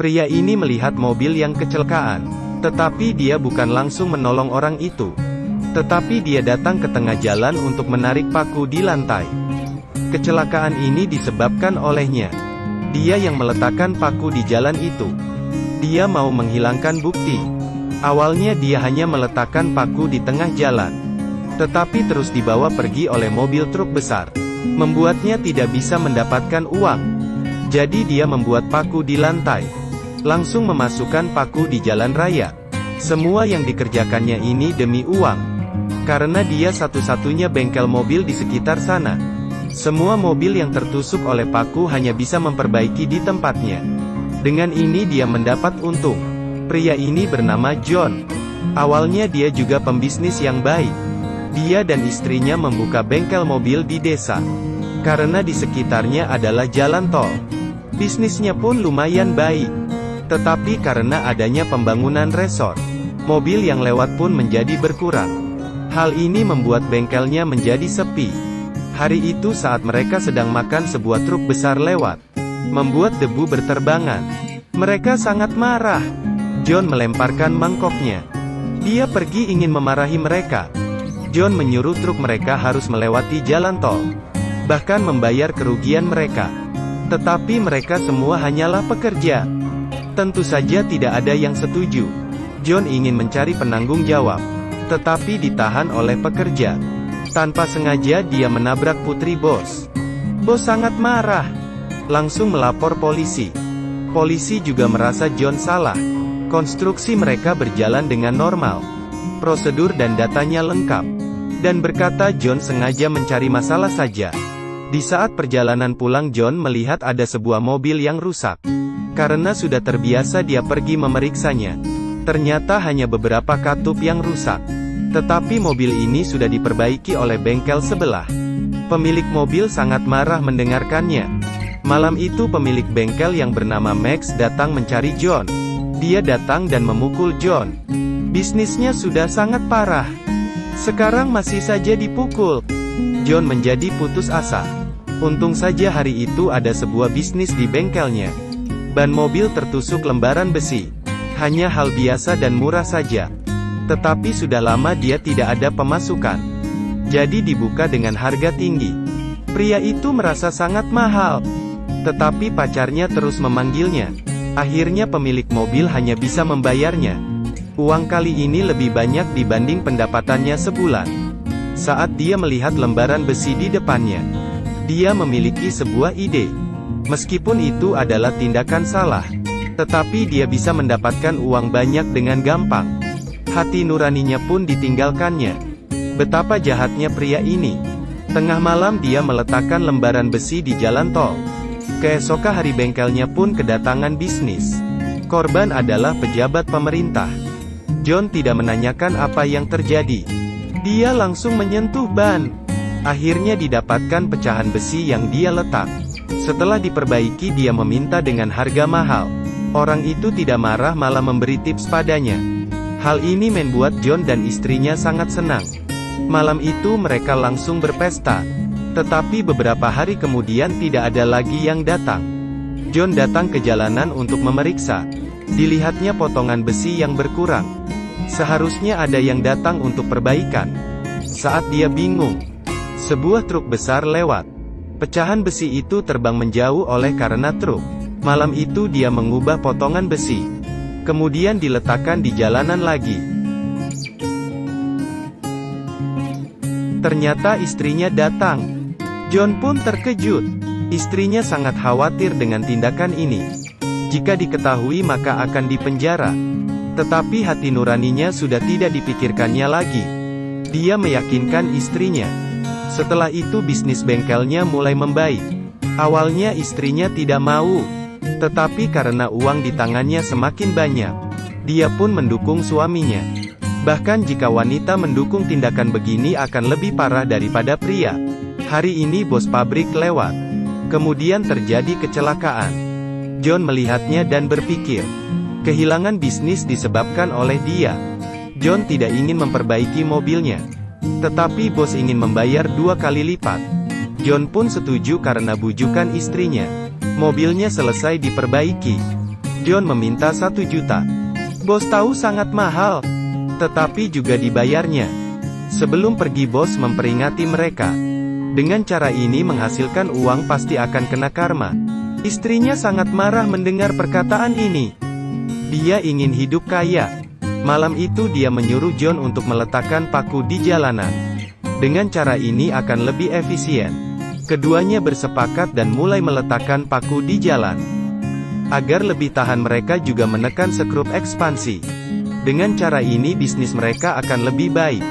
Pria ini melihat mobil yang kecelakaan. Tetapi dia bukan langsung menolong orang itu. Tetapi dia datang ke tengah jalan untuk menarik paku di lantai. Kecelakaan ini disebabkan olehnya. Dia yang meletakkan paku di jalan itu. Dia mau menghilangkan bukti. Awalnya dia hanya meletakkan paku di tengah jalan. Tetapi terus dibawa pergi oleh mobil truk besar. Membuatnya tidak bisa mendapatkan uang. Jadi dia membuat paku di lantai. Langsung memasukkan paku di jalan raya. Semua yang dikerjakannya ini demi uang. Karena dia satu-satunya bengkel mobil di sekitar sana. Semua mobil yang tertusuk oleh paku hanya bisa memperbaiki di tempatnya. Dengan ini dia mendapat untung. Pria ini bernama John. Awalnya dia juga pembisnis yang baik. Dia dan istrinya membuka bengkel mobil di desa. Karena di sekitarnya adalah jalan tol. Bisnisnya pun lumayan baik. Tetapi karena adanya pembangunan resort, mobil yang lewat pun menjadi berkurang. Hal ini membuat bengkelnya menjadi sepi. Hari itu saat mereka sedang makan, sebuah truk besar lewat, membuat debu berterbangan. Mereka sangat marah. John melemparkan mangkoknya. Dia pergi ingin memarahi mereka. John menyuruh truk mereka harus melewati jalan tol, bahkan membayar kerugian mereka. Tetapi mereka semua hanyalah pekerja. Tentu saja tidak ada yang setuju. John ingin mencari penanggung jawab, tetapi ditahan oleh pekerja. Tanpa sengaja dia menabrak putri bos. Bos sangat marah. Langsung melapor polisi. Polisi juga merasa John salah. Konstruksi mereka berjalan dengan normal. Prosedur dan datanya lengkap. Dan berkata John sengaja mencari masalah saja. Di saat perjalanan pulang, John melihat ada sebuah mobil yang rusak. Karena sudah terbiasa dia pergi memeriksanya. Ternyata hanya beberapa katup yang rusak. Tetapi mobil ini sudah diperbaiki oleh bengkel sebelah. Pemilik mobil sangat marah mendengarkannya. Malam itu pemilik bengkel yang bernama Max datang mencari John. Dia datang dan memukul John. Bisnisnya sudah sangat parah. Sekarang masih saja dipukul. John menjadi putus asa. Untung saja hari itu ada sebuah bisnis di bengkelnya. Ban mobil tertusuk lembaran besi. Hanya hal biasa dan murah saja. Tetapi sudah lama dia tidak ada pemasukan. Jadi dibuka dengan harga tinggi. Pria itu merasa sangat mahal. Tetapi pacarnya terus memanggilnya. Akhirnya pemilik mobil hanya bisa membayarnya. Uang kali ini lebih banyak dibanding pendapatannya sebulan. Saat dia melihat lembaran besi di depannya, dia memiliki sebuah ide. Meskipun itu adalah tindakan salah, tetapi dia bisa mendapatkan uang banyak dengan gampang. Hati nuraninya pun ditinggalkannya. Betapa jahatnya pria ini. Tengah malam dia meletakkan lembaran besi di jalan tol. Keesokan hari bengkelnya pun kedatangan bisnis. Korban adalah pejabat pemerintah. John tidak menanyakan apa yang terjadi. Dia langsung menyentuh ban. Akhirnya didapatkan pecahan besi yang dia letak. Setelah diperbaiki dia meminta dengan harga mahal. Orang itu tidak marah, malah memberi tips padanya. Hal ini membuat John dan istrinya sangat senang. Malam itu mereka langsung berpesta. Tetapi beberapa hari kemudian tidak ada lagi yang datang. John datang ke jalanan untuk memeriksa. Dilihatnya potongan besi yang berkurang. Seharusnya ada yang datang untuk perbaikan. Saat dia bingung, sebuah truk besar lewat. Pecahan besi itu terbang menjauh oleh karena truk. Malam itu dia mengubah potongan besi. Kemudian diletakkan di jalanan lagi. Ternyata istrinya datang. John pun terkejut. Istrinya sangat khawatir dengan tindakan ini. Jika diketahui maka akan dipenjara. Tetapi hati nuraninya sudah tidak dipikirkannya lagi. Dia meyakinkan istrinya. Setelah itu bisnis bengkelnya mulai membaik. Awalnya istrinya tidak mau. Tetapi karena uang di tangannya semakin banyak, dia pun mendukung suaminya. Bahkan jika wanita mendukung tindakan begini akan lebih parah daripada pria. Hari ini bos pabrik lewat. Kemudian terjadi kecelakaan. John melihatnya dan berpikir, kehilangan bisnis disebabkan oleh dia. John tidak ingin memperbaiki mobilnya. Tetapi bos ingin membayar 2 kali lipat. John pun setuju karena bujukan istrinya. Mobilnya selesai diperbaiki. John meminta 1 juta. Bos tahu sangat mahal, tetapi juga dibayarnya. Sebelum pergi bos memperingati mereka. Dengan cara ini menghasilkan uang pasti akan kena karma. Istrinya sangat marah mendengar perkataan ini. Dia ingin hidup kaya. Malam itu dia menyuruh John untuk meletakkan paku di jalanan. Dengan cara ini akan lebih efisien. Keduanya bersepakat dan mulai meletakkan paku di jalan. Agar lebih tahan mereka juga menekan skrup ekspansi. Dengan cara ini bisnis mereka akan lebih baik.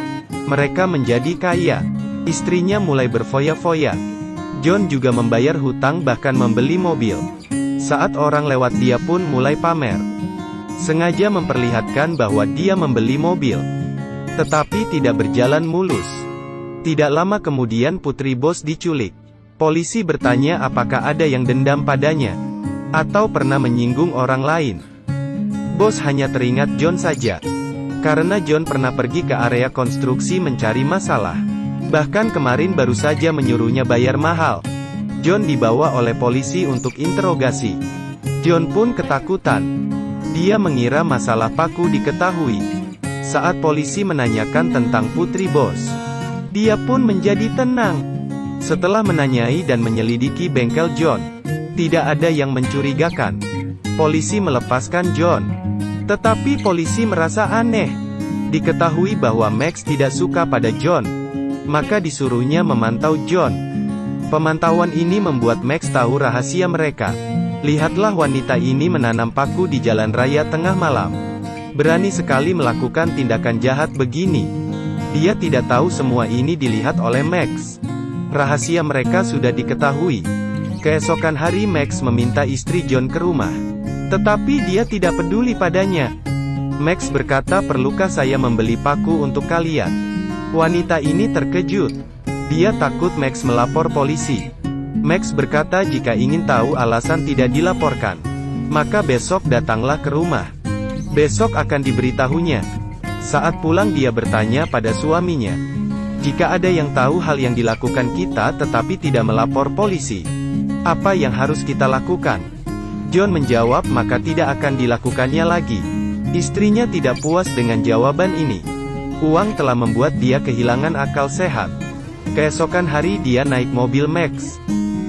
Mereka menjadi kaya. Istrinya mulai berfoya-foya. John juga membayar hutang bahkan membeli mobil. Saat orang lewat dia pun mulai pamer. Sengaja memperlihatkan bahwa dia membeli mobil. Tetapi tidak berjalan mulus. Tidak lama kemudian putri bos diculik. Polisi bertanya apakah ada yang dendam padanya. Atau pernah menyinggung orang lain. Bos hanya teringat John saja. Karena John pernah pergi ke area konstruksi mencari masalah. Bahkan kemarin baru saja menyuruhnya bayar mahal. John dibawa oleh polisi untuk interogasi. John pun ketakutan. Dia mengira masalah paku diketahui. Saat polisi menanyakan tentang putri bos, dia pun menjadi tenang. Setelah menanyai dan menyelidiki bengkel John, tidak ada yang mencurigakan. Polisi melepaskan John. Tetapi polisi merasa aneh. Diketahui bahwa Max tidak suka pada John. Maka disuruhnya memantau John. Pemantauan ini membuat Max tahu rahasia mereka. Lihatlah wanita ini menanam paku di jalan raya tengah malam. Berani sekali melakukan tindakan jahat begini. Dia tidak tahu semua ini dilihat oleh Max. Rahasia mereka sudah diketahui. Keesokan hari Max meminta istri John ke rumah. Tetapi dia tidak peduli padanya. Max berkata, perlukah saya membeli paku untuk kalian? Wanita ini terkejut. Dia takut Max melapor polisi. Max berkata jika ingin tahu alasan tidak dilaporkan, maka besok datanglah ke rumah. Besok akan diberitahunya. Saat pulang dia bertanya pada suaminya, jika ada yang tahu hal yang dilakukan kita tetapi tidak melapor polisi, apa yang harus kita lakukan? John menjawab maka tidak akan dilakukannya lagi. Istrinya tidak puas dengan jawaban ini. Uang telah membuat dia kehilangan akal sehat. Keesokan hari dia naik mobil Max.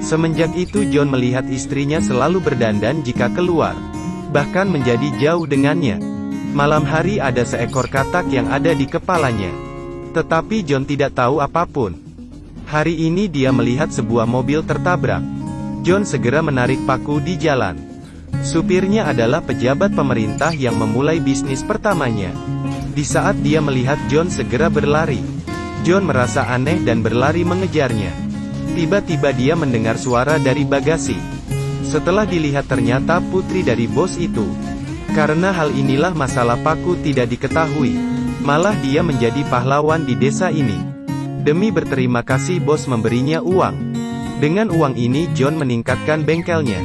Semenjak itu John melihat istrinya selalu berdandan jika keluar. Bahkan menjadi jauh dengannya. Malam hari ada seekor katak yang ada di kepalanya. Tetapi John tidak tahu apapun. Hari ini dia melihat sebuah mobil tertabrak. John segera menarik paku di jalan. Supirnya adalah pejabat pemerintah yang memulai bisnis pertamanya. Di saat dia melihat John segera berlari, John merasa aneh dan berlari mengejarnya. Tiba-tiba dia mendengar suara dari bagasi. Setelah dilihat ternyata putri dari bos itu. Karena hal inilah masalah paku tidak diketahui. Malah dia menjadi pahlawan di desa ini. Demi berterima kasih bos memberinya uang. Dengan uang ini John meningkatkan bengkelnya.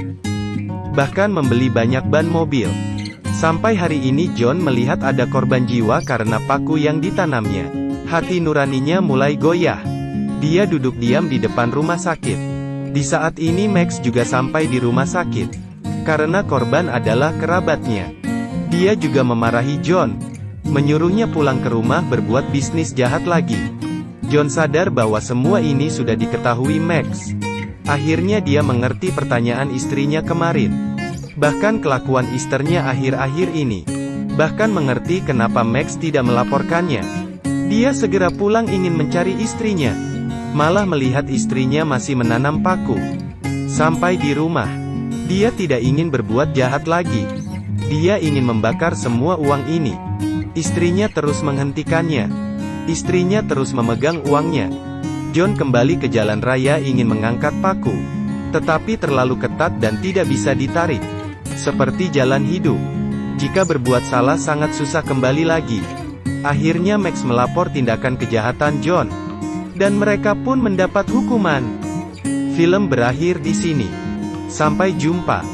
Bahkan membeli banyak ban mobil. Sampai hari ini John melihat ada korban jiwa karena paku yang ditanamnya. Hati nuraninya mulai goyah. Dia duduk diam di depan rumah sakit. Di saat ini Max juga sampai di rumah sakit. Karena korban adalah kerabatnya. Dia juga memarahi John. Menyuruhnya pulang ke rumah berbuat bisnis jahat lagi. John sadar bahwa semua ini sudah diketahui Max. Akhirnya dia mengerti pertanyaan istrinya kemarin. Bahkan kelakuan istrinya akhir-akhir ini. Bahkan mengerti kenapa Max tidak melaporkannya. Dia segera pulang ingin mencari istrinya. Malah melihat istrinya masih menanam paku. Sampai di rumah, dia tidak ingin berbuat jahat lagi. Dia ingin membakar semua uang ini. Istrinya terus menghentikannya. Istrinya terus memegang uangnya. John kembali ke jalan raya ingin mengangkat paku. Tetapi terlalu ketat dan tidak bisa ditarik. Seperti jalan hidup. Jika berbuat salah sangat susah kembali lagi. Akhirnya Max melapor tindakan kejahatan John. Dan mereka pun mendapat hukuman. Film berakhir di sini. Sampai jumpa.